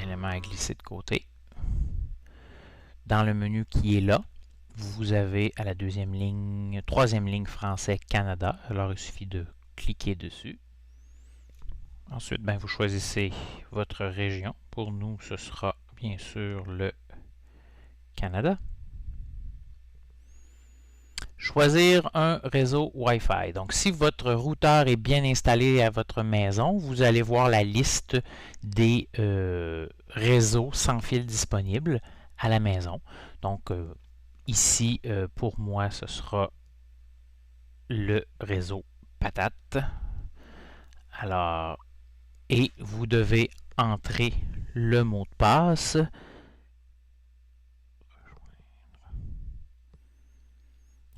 élément à glisser de côté. Dans le menu qui est là, vous avez à la troisième ligne français Canada. Alors il suffit de cliquer dessus. Ensuite, vous choisissez votre région. Pour nous, ce sera bien sûr le Canada. Choisir un réseau Wi-Fi. Donc, si votre routeur est bien installé à votre maison, vous allez voir la liste des réseaux sans fil disponibles à la maison. Donc, ici, pour moi, ce sera le réseau Patate. Alors, et vous devez entrer le mot de passe.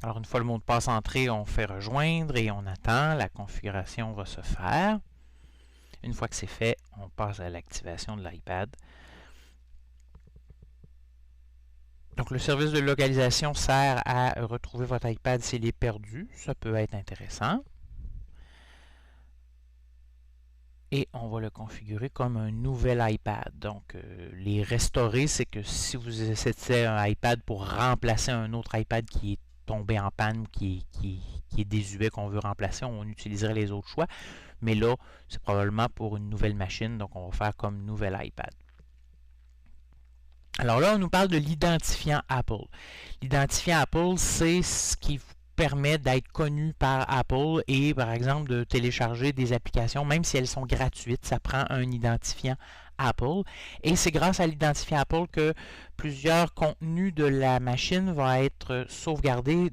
Alors, une fois le mot de passe entré, on fait rejoindre et on attend. La configuration va se faire. Une fois que c'est fait, on passe à l'activation de l'iPad. Donc, le service de localisation sert à retrouver votre iPad s'il est perdu. Ça peut être intéressant. Et on va le configurer comme un nouvel iPad. Donc, les restaurer, c'est que si vous essayez un iPad pour remplacer un autre iPad qui est tombé en panne, qui est désuet, qu'on veut remplacer, on utiliserait les autres choix. Mais là, c'est probablement pour une nouvelle machine, donc on va faire comme nouvel iPad. Alors là, on nous parle de l'identifiant Apple. L'identifiant Apple, c'est ce qui vous permet d'être connu par Apple et, par exemple, de télécharger des applications, même si elles sont gratuites, ça prend un identifiant Apple. Et c'est grâce à l'identifiant Apple que plusieurs contenus de la machine vont être sauvegardés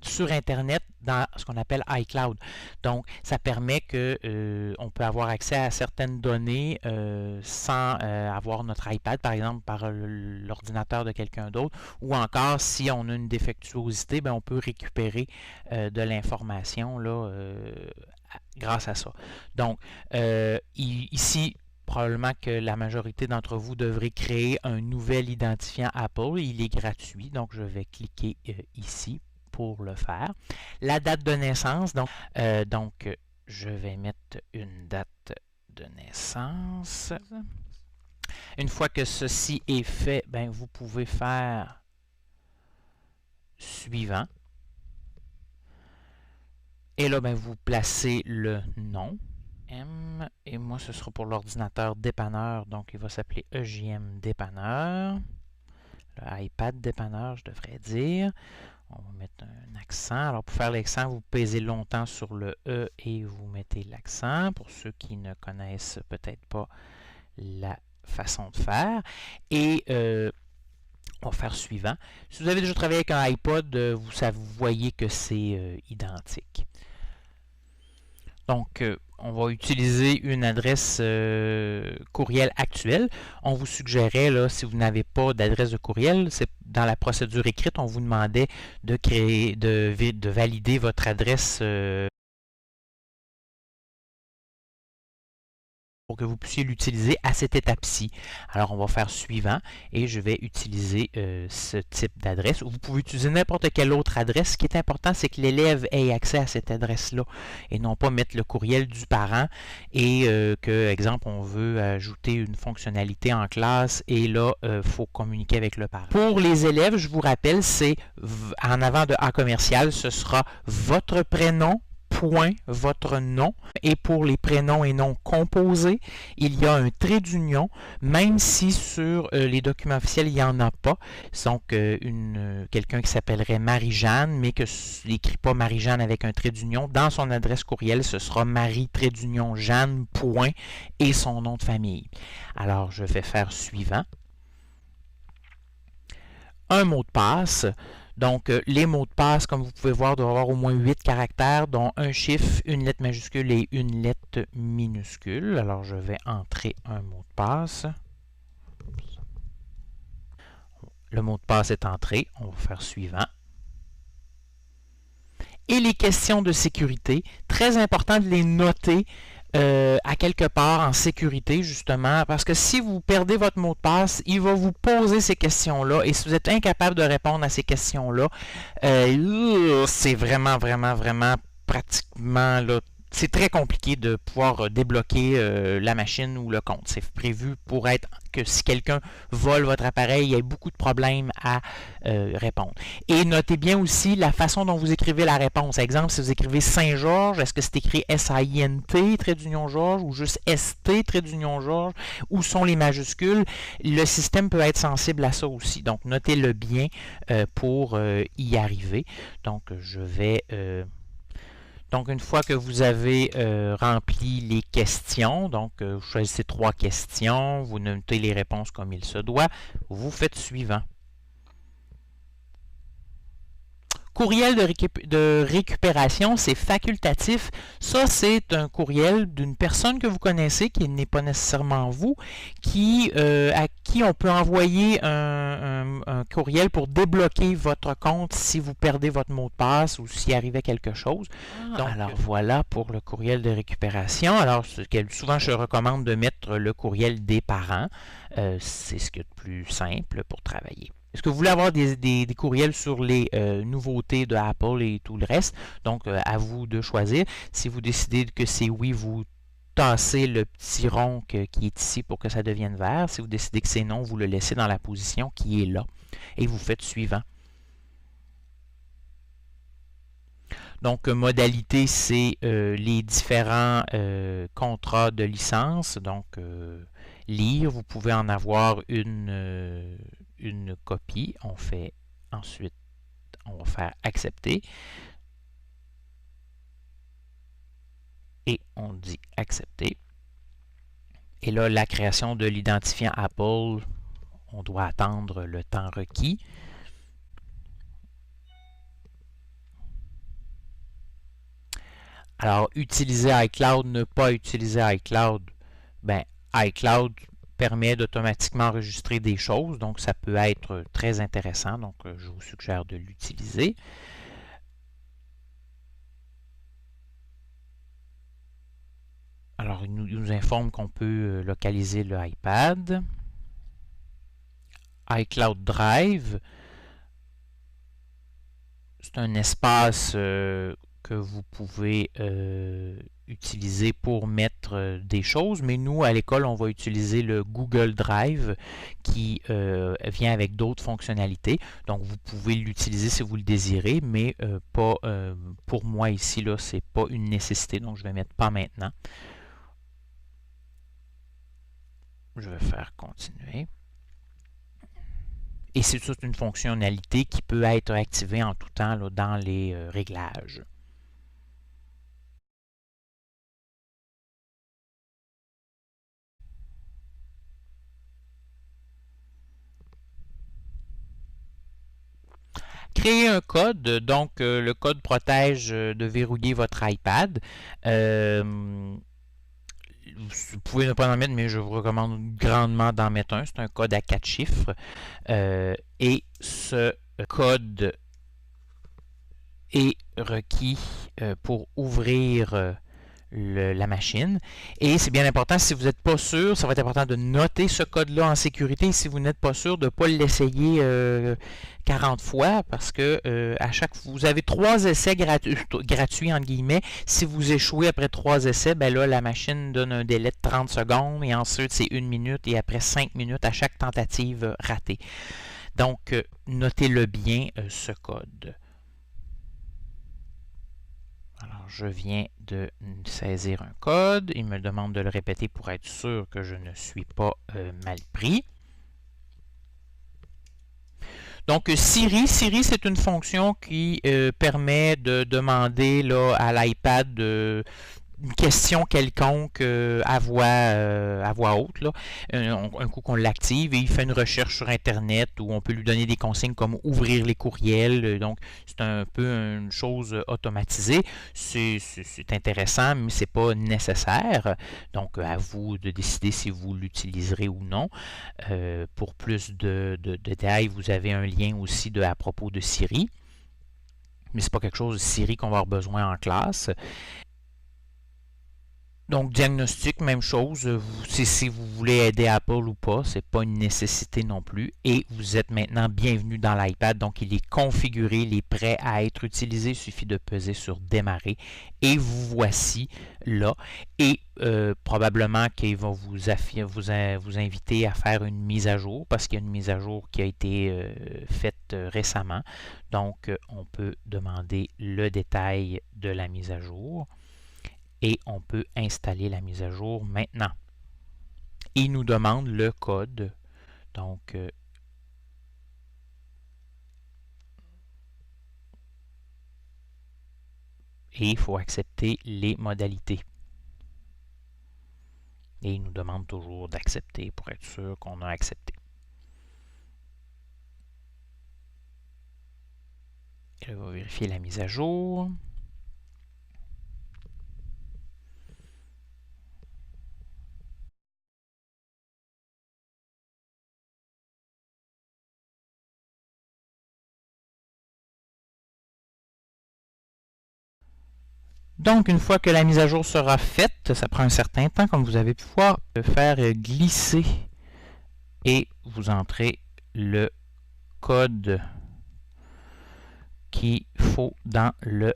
sur Internet dans ce qu'on appelle iCloud. Donc, ça permet que on peut avoir accès à certaines données sans avoir notre iPad, par exemple, par l'ordinateur de quelqu'un d'autre, ou encore, si on a une défectuosité, on peut récupérer de l'information là, grâce à ça. Donc, ici, probablement que la majorité d'entre vous devraient créer un nouvel identifiant Apple. Il est gratuit, donc je vais cliquer ici pour le faire. La date de naissance, donc je vais mettre une date de naissance. Une fois que ceci est fait, vous pouvez faire suivant. Et là, vous placez le nom. Et moi, ce sera pour l'ordinateur dépanneur, donc il va s'appeler EJM dépanneur. Le iPad dépanneur, je devrais dire. On va mettre un accent. Alors, pour faire l'accent, vous pèsez longtemps sur le E et vous mettez l'accent. Pour ceux qui ne connaissent peut-être pas la façon de faire. Et on va faire suivant. Si vous avez déjà travaillé avec un iPod, vous voyez que c'est identique. Donc, on va utiliser une adresse courriel actuelle. On vous suggérait, là, si vous n'avez pas d'adresse de courriel, c'est dans la procédure écrite, on vous demandait de valider votre adresse pour que vous puissiez l'utiliser à cette étape-ci. Alors, on va faire suivant et je vais utiliser ce type d'adresse. Vous pouvez utiliser n'importe quelle autre adresse. Ce qui est important, c'est que l'élève ait accès à cette adresse-là et non pas mettre le courriel du parent et que, exemple, on veut ajouter une fonctionnalité en classe et là, il faut communiquer avec le parent. Pour les élèves, je vous rappelle, c'est en avant de A commercial, ce sera votre prénom, point, votre nom. Et pour les prénoms et noms composés, il y a un trait d'union, même si sur les documents officiels, il n'y en a pas. Donc, quelqu'un qui s'appellerait Marie-Jeanne, mais que n'écrit pas Marie-Jeanne avec un trait d'union, dans son adresse courriel, ce sera Marie-Jeanne, point, et son nom de famille. Alors, je vais faire suivant. Un mot de passe. Donc, les mots de passe, comme vous pouvez voir, doivent avoir au moins 8 caractères, dont un chiffre, une lettre majuscule et une lettre minuscule. Alors, je vais entrer un mot de passe. Le mot de passe est entré. On va faire suivant. Et les questions de sécurité, très important de les noter à quelque part en sécurité, justement, parce que si vous perdez votre mot de passe, il va vous poser ces questions-là, et si vous êtes incapable de répondre à ces questions-là, c'est vraiment pratiquement là, c'est très compliqué de pouvoir débloquer la machine ou le compte. C'est prévu pour être que si quelqu'un vole votre appareil, il y a beaucoup de problèmes à répondre. Et notez bien aussi la façon dont vous écrivez la réponse. Par exemple, si vous écrivez Saint-Georges, est-ce que c'est écrit S-A-I-N-T, trait d'union Georges, ou juste S-T, trait d'union Georges, où sont les majuscules? Le système peut être sensible à ça aussi. Donc, notez-le bien pour y arriver. Donc, je vais... Donc, une fois que vous avez rempli les questions, donc vous choisissez 3 questions, vous notez les réponses comme il se doit, vous faites suivant. Courriel de récupération, c'est facultatif. Ça, c'est un courriel d'une personne que vous connaissez, qui n'est pas nécessairement vous, à qui on peut envoyer un courriel pour débloquer votre compte si vous perdez votre mot de passe ou s'il arrivait quelque chose. Donc, alors voilà pour le courriel de récupération. Alors, souvent, je recommande de mettre le courriel des parents. C'est ce qui est le plus simple pour travailler. Est-ce que vous voulez avoir des courriels sur les nouveautés de Apple et tout le reste? Donc, à vous de choisir. Si vous décidez que c'est oui, vous tassez le petit rond qui est ici pour que ça devienne vert. Si vous décidez que c'est non, vous le laissez dans la position qui est là. Et vous faites suivant. Donc, modalité, c'est les différents contrats de licence. Donc, lire, vous pouvez en avoir une copie. Ensuite, on va faire accepter. Et on dit accepter. Et là, la création de l'identifiant Apple, on doit attendre le temps requis. Alors, utiliser iCloud, ne pas utiliser iCloud, ben, iCloud permet d'automatiquement enregistrer des choses, donc ça peut être très intéressant, donc je vous suggère de l'utiliser. Alors, il nous informe qu'on peut localiser le iPad. iCloud Drive, c'est un espace que vous pouvez utiliser pour mettre des choses, mais nous, à l'école, on va utiliser le Google Drive qui vient avec d'autres fonctionnalités. Donc, vous pouvez l'utiliser si vous le désirez, mais pas pour moi ici, là, c'est pas une nécessité, donc je vais mettre pas maintenant. Je vais faire continuer. Et c'est toute une fonctionnalité qui peut être activée en tout temps là, dans les réglages. Créer un code, donc le code protège de verrouiller votre iPad. Vous pouvez ne pas en mettre, mais je vous recommande grandement d'en mettre un. C'est un code à 4 chiffres. Et ce code est requis pour ouvrir la machine. Et c'est bien important, si vous n'êtes pas sûr, ça va être important de noter ce code-là en sécurité. Si vous n'êtes pas sûr, de ne pas l'essayer 40 fois parce que à chaque fois, vous avez 3 essais gratuits, entre guillemets. Si vous échouez après 3 essais, ben là, la machine donne un délai de 30 secondes et ensuite c'est 1 minute et après 5 minutes à chaque tentative ratée. Donc, notez-le bien, ce code. Alors, je viens de saisir un code. Il me demande de le répéter pour être sûr que je ne suis pas mal pris. Donc, Siri, c'est une fonction qui permet de demander là, à l'iPad une question quelconque à voix haute, là. Un coup qu'on l'active et il fait une recherche sur Internet où on peut lui donner des consignes comme ouvrir les courriels. Donc, c'est un peu une chose automatisée. C'est intéressant, mais ce n'est pas nécessaire. Donc, à vous de décider si vous l'utiliserez ou non. Pour plus de détails, vous avez un lien aussi à propos de Siri. Mais ce n'est pas quelque chose de Siri qu'on va avoir besoin en classe. Donc, diagnostic, même chose. Si vous voulez aider Apple ou pas, ce n'est pas une nécessité non plus. Et vous êtes maintenant bienvenu dans l'iPad. Donc, il est configuré, il est prêt à être utilisé. Il suffit de peser sur démarrer. Et vous voici là. Et probablement qu'il va vous inviter à faire une mise à jour parce qu'il y a une mise à jour qui a été faite récemment. Donc, on peut demander le détail de la mise à jour. Et on peut installer la mise à jour maintenant. Il nous demande le code. Donc, et il faut accepter les modalités. Et il nous demande toujours d'accepter pour être sûr qu'on a accepté. Et là, on va vérifier la mise à jour. Donc, une fois que la mise à jour sera faite, ça prend un certain temps, comme vous avez pu voir, faire glisser et vous entrez le code qu'il faut dans le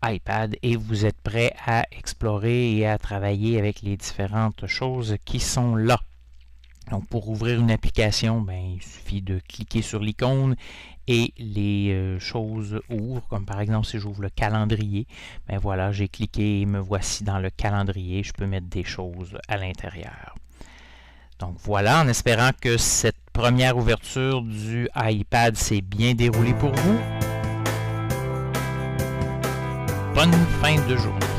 iPad et vous êtes prêt à explorer et à travailler avec les différentes choses qui sont là. Donc, pour ouvrir une application, il suffit de cliquer sur l'icône et les choses ouvrent, comme par exemple si j'ouvre le calendrier, voilà, j'ai cliqué et me voici dans le calendrier, je peux mettre des choses à l'intérieur. Donc voilà, en espérant que cette première ouverture du iPad s'est bien déroulée pour vous. Bonne fin de journée.